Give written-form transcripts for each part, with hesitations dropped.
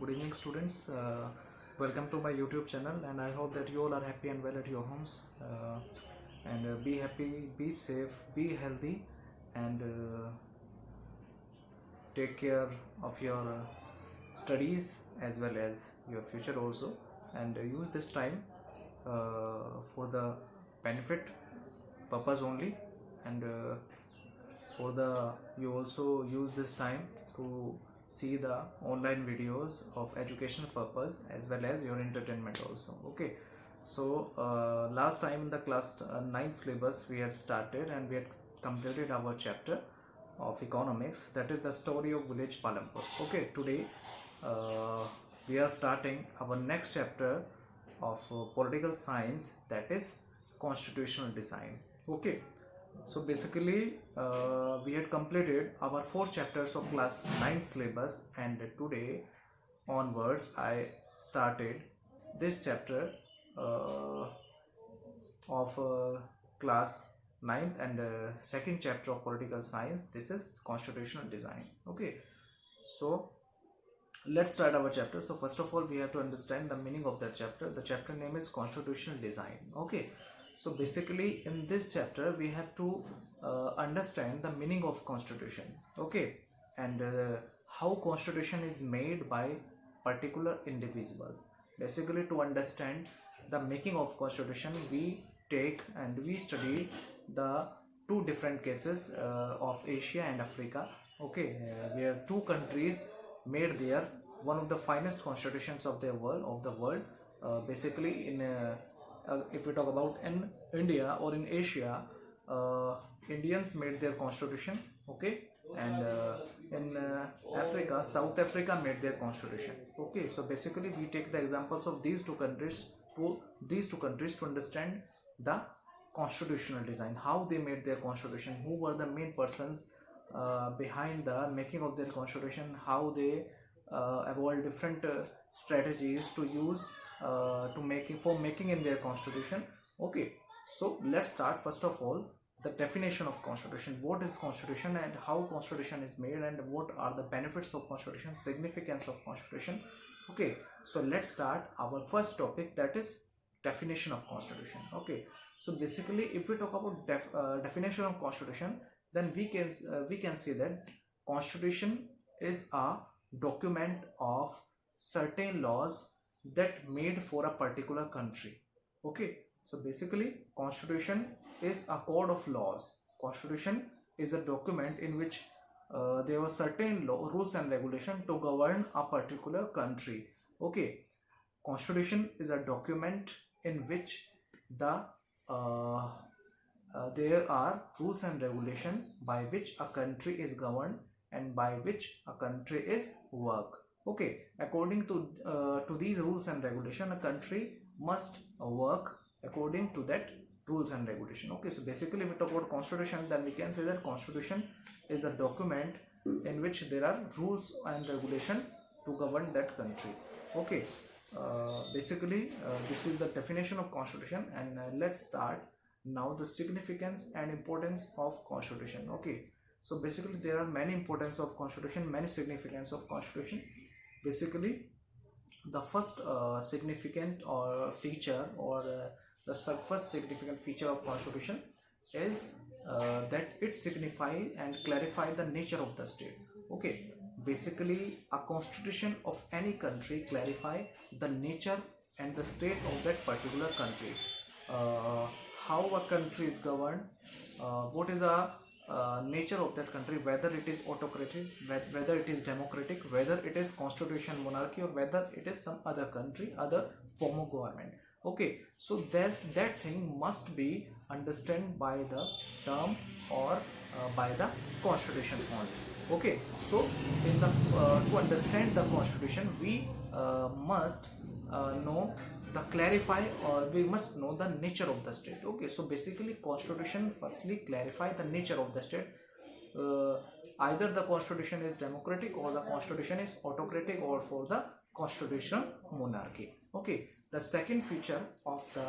good evening, students. Welcome to my YouTube channel, and I hope that you all are happy and well at your homes. And be happy, be safe, be healthy, and take care of your studies as well as your future also. And use this time for the benefit purpose only, and for the you also use this time to see the online videos of educational purpose as well as your entertainment also. Okay, so last time in the class 9th syllabus we had started and we had completed our chapter of economics, that is the story of village Palampur. Okay, today we are starting our next chapter of political science, that is constitutional design. Okay, so basically we had completed our 4 chapters of class 9 syllabus, and today onwards I started this chapter of class 9th and second chapter of political science. This is constitutional design. Okay, so let's start our chapter. So first of all we have to understand the meaning of that chapter. The chapter name is constitutional design. Okay, so basically in this chapter we have to understand the meaning of constitution. Okay, and how constitution is made by particular individuals. Basically, to understand the making of constitution, we take and we study the two different cases of Asia and Africa. Okay, where two countries made their one of the finest constitutions of the world. Basically, in if we talk about in India or in Asia, Indians made their constitution. Okay, and in Africa, South Africa made their constitution. Okay, so basically we take the examples of these two countries to understand the constitutional design, how they made their constitution, who were the main persons behind the making of their constitution, how they evolved different strategies to use making in their constitution. Okay, so let's start. First of all, the definition of constitution. What is constitution and how constitution is made, and what are the benefits of constitution, significance of constitution. Okay, so let's start our first topic, that is definition of constitution. Okay, so basically if we talk about definition of constitution, then we can say that constitution is a document of certain laws that made for a particular country. Okay, so basically constitution is a code of laws. Constitution is a document in which there were certain rules and regulation to govern a particular country. Okay, constitution is a document in which there are rules and regulation by which a country is governed and by which a country is work. Okay, according to these rules and regulation, a country must work according to that rules and regulation. Okay, so basically if we talk about constitution, then we can say that constitution is a document in which there are rules and regulation to govern that country. Okay, basically this is the definition of constitution, and let's start now the significance and importance of constitution. Okay, so basically there are many importance of constitution, many significance of constitution. Basically the first significant or feature or the first significant feature of constitution is that it signify and clarify the nature of the state. Okay, basically a constitution of any country clarify the nature and the state of that particular country. How a country is governed, what is the nature of that country, whether it is autocratic, whether it is democratic, whether it is constitutional monarchy, or whether it is some other country, other form of government. Okay, so that thing must be understood by the term or by the constitution only. Okay, so in the to understand the constitution, we must know the clarify, or we must know the nature of the state. Okay, so basically constitution firstly clarify the nature of the state. Either the constitution is democratic, or the constitution is autocratic, or for the constitutional monarchy. Okay, the second feature of the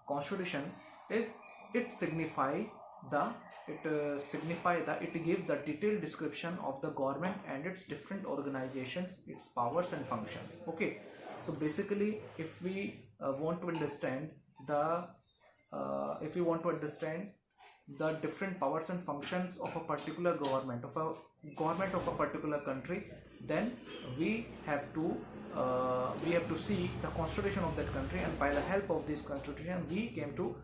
constitution is it signify the signify the it gives the detailed description of the government and its different organizations, its powers and functions. Okay, so basically if we want to understand the if we want to understand the different powers and functions of a particular government of a particular country, then we have to see the constitution of that country, and by the help of this constitution we came to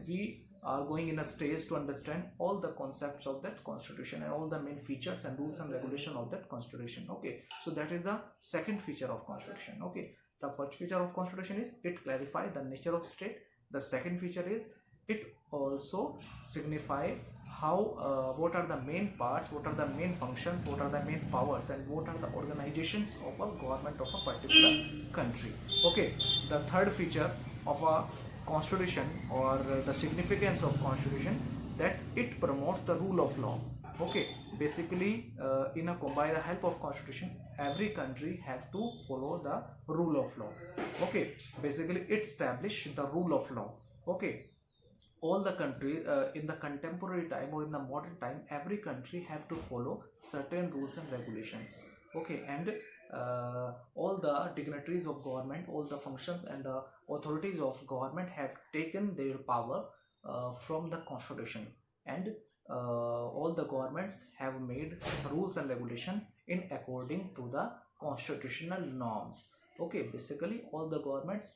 we are going in a stage to understand all the concepts of that constitution and all the main features and rules and regulation of that constitution. Okay, so that is the second feature of constitution. Okay, the first feature of constitution is it clarifies the nature of state. The second feature is it also signify how what are the main parts, what are the main functions, what are the main powers, and what are the organizations of a government of a particular country. Okay, the third feature of a constitution, or the significance of constitution, that it promotes the rule of law. Okay, basically by the help of constitution every country have to follow the rule of law. Okay, basically it establish the rule of law. Okay, all the country in the contemporary time or in the modern time, every country have to follow certain rules and regulations. Okay, and all the dignitaries of government, all the functions and the authorities of government have taken their power from the constitution, and all the governments have made rules and regulation in according to the constitutional norms. Okay, basically all the governments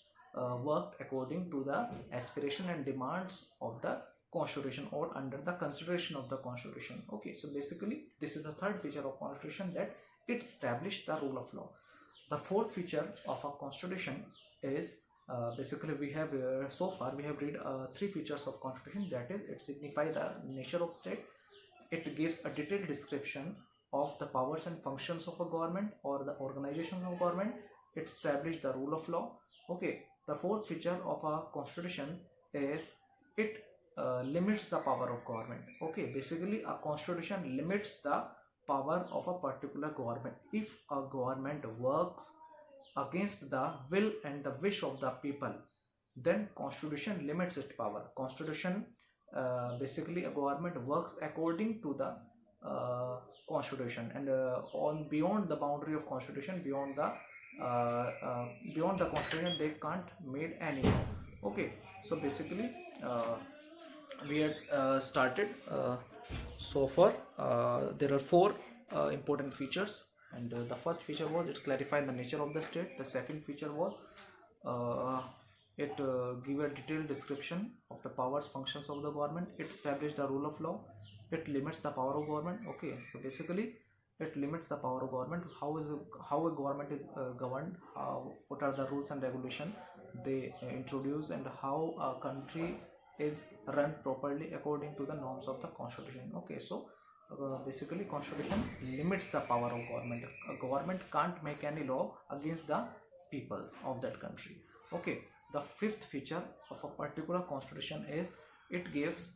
worked according to the aspiration and demands of the constitution or under the consideration of the constitution. Okay, so basically this is the third feature of constitution, that it established the rule of law. The fourth feature of a constitution is basically we have so far we have read three features of constitution, that is it signifies the nature of state, it gives a detailed description of the powers and functions of a government or the organization of government, it established the rule of law. Okay, the fourth feature of a constitution is it limits the power of government. Okay, basically a constitution limits the power of a particular government. If a government works against the will and the wish of the people, then constitution limits its power. Constitution basically a government works according to the constitution, and on beyond the boundary of constitution, beyond the constitution they can't made any law. Okay, so basically we had started so far there are four important features, and the first feature was it clarified the nature of the state. The second feature was it give a detailed description of the powers, functions of the government, it established the rule of law, it limits the power of government. Okay, so basically it limits the power of government, how a government is governed, what are the rules and regulation they introduce, and how a country is run properly according to the norms of the constitution. Okay, so basically constitution limits the power of government. A government can't make any law against the peoples of that country. Okay, the fifth feature of a particular constitution is it gives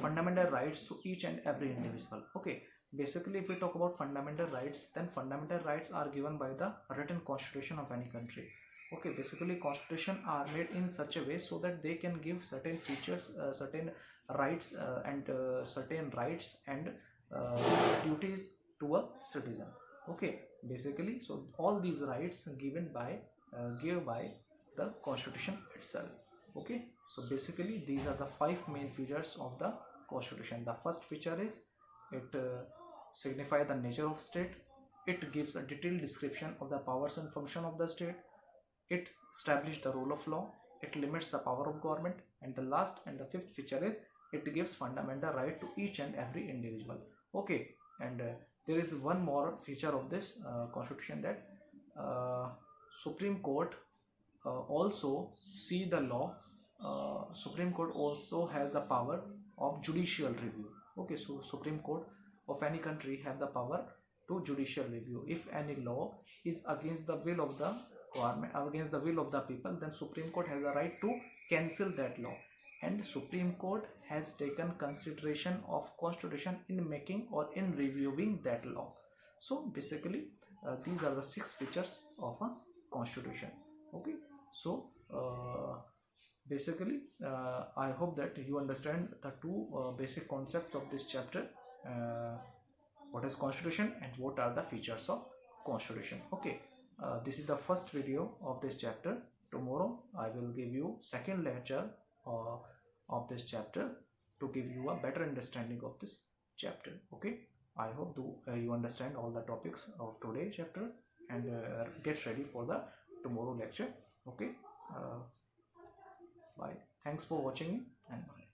fundamental rights to each and every individual. Okay, basically if we talk about fundamental rights, then fundamental rights are given by the written constitution of any country. Okay, basically constitution are made in such a way so that they can give certain features, certain rights certain rights and duties to a citizen. Okay, basically so all these rights given by given by the constitution itself. Okay, so basically these are the five main features of the constitution. The first feature is it signifies the nature of state, it gives a detailed description of the powers and function of the state, it established the rule of law, it limits the power of government, and the last and the fifth feature is it gives fundamental right to each and every individual. Okay, and there is one more feature of this constitution, that Supreme Court also see the law. Supreme Court also has the power of judicial review. Okay, so Supreme Court of any country have the power to judicial review. If any law is against the will of the government, against the will of the people, then Supreme Court has the right to cancel that law, and Supreme Court has taken consideration of constitution in making or in reviewing that law. So basically these are the six features of a constitution. Okay, so basically I hope that you understand the two basic concepts of this chapter. uh, what is constitution and what are the features of constitution. Okay, this is the first video of this chapter. Tomorrow I will give you second lecture uh, of this chapter to give you a better understanding of this chapter. Okay, I hope you understand all the topics of today's chapter and get ready for the tomorrow lecture. Okay, bye. Thanks for watching and bye.